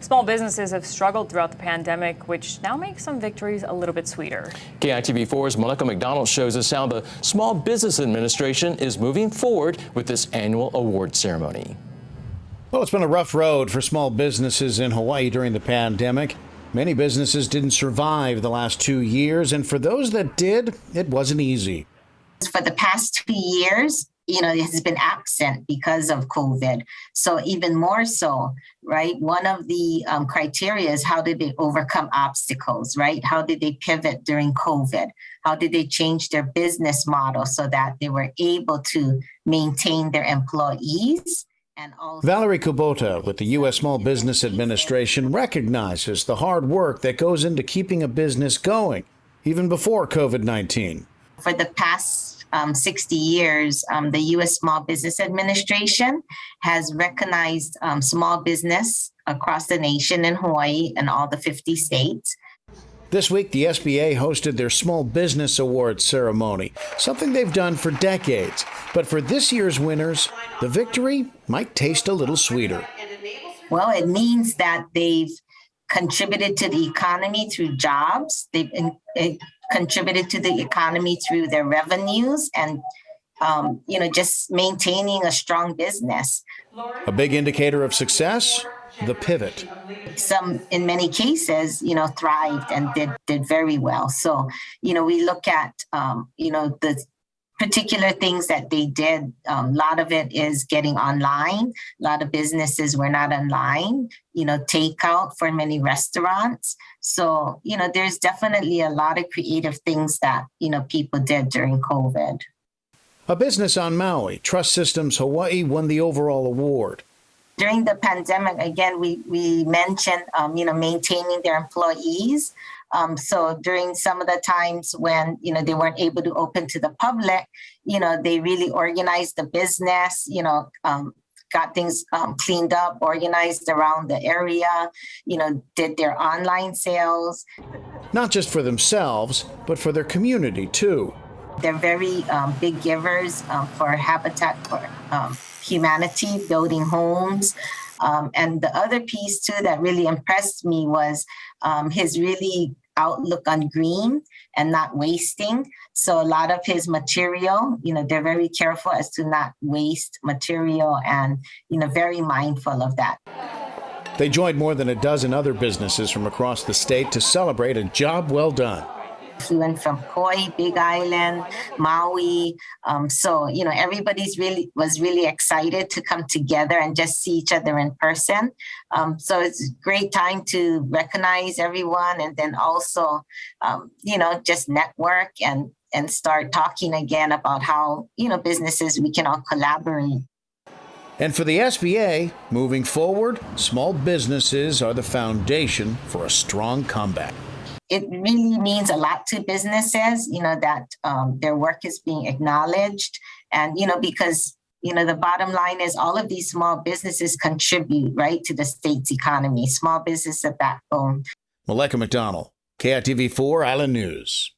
Small businesses have struggled throughout the pandemic, which now makes some victories a little bit sweeter. KITV4's Melissa McDonald shows us how the Small Business Administration is moving forward with this annual award ceremony. Well, it's been a rough road for small businesses in Hawaii during the pandemic. Many businesses didn't survive the last 2 years, and for those that did, it wasn't easy. For the past 2 years, it has been absent because of COVID. So even more so, right? One of the criteria is how did they overcome obstacles, right? How did they pivot during COVID? How did they change their business model so that they were able to maintain their employees? And also, Valerie Kubota with the U.S. Small Business Administration recognizes the hard work that goes into keeping a business going, even before COVID-19. For the past 60 years, the U.S. Small Business Administration has recognized small business across the nation in Hawaii and all the 50 states. This week, the SBA hosted their Small Business Awards ceremony, something they've done for decades. But for this year's winners, the victory might taste a little sweeter. Well, it means that they've contributed to the economy through jobs. They've contributed to the economy through their revenues and, just maintaining a strong business. A big indicator of success, the pivot. Some, in many cases, thrived and did very well. So, we look at, the particular things that they did. A lot of it is getting online. A lot of businesses were not online, takeout for many restaurants. So, there's definitely a lot of creative things that, people did during COVID. A business on Maui, Trust Systems Hawaii, won the overall award. During the pandemic, again, we mentioned, maintaining their employees. So during some of the times when, they weren't able to open to the public, they really organized the business, got things cleaned up, organized around the area, did their online sales. Not just for themselves, but for their community, too. They're very big givers for Habitat for Humanity, building homes. And the other piece, too, that really impressed me was his really outlook on green and not wasting. So a lot of his material, they're very careful as to not waste material and, very mindful of that. They joined more than a dozen other businesses from across the state to celebrate a job well done. We went from Kauai, Big Island, Maui. So, everybody's was really excited to come together and just see each other in person. So it's a great time to recognize everyone and then also, just network and start talking again about how, businesses, we can all collaborate. And for the SBA, moving forward, small businesses are the foundation for a strong comeback. It really means a lot to businesses, that their work is being acknowledged. And, because, the bottom line is all of these small businesses contribute, right, to the state's economy. Small business is a backbone. Melissa McDonald, KITV4 Island News.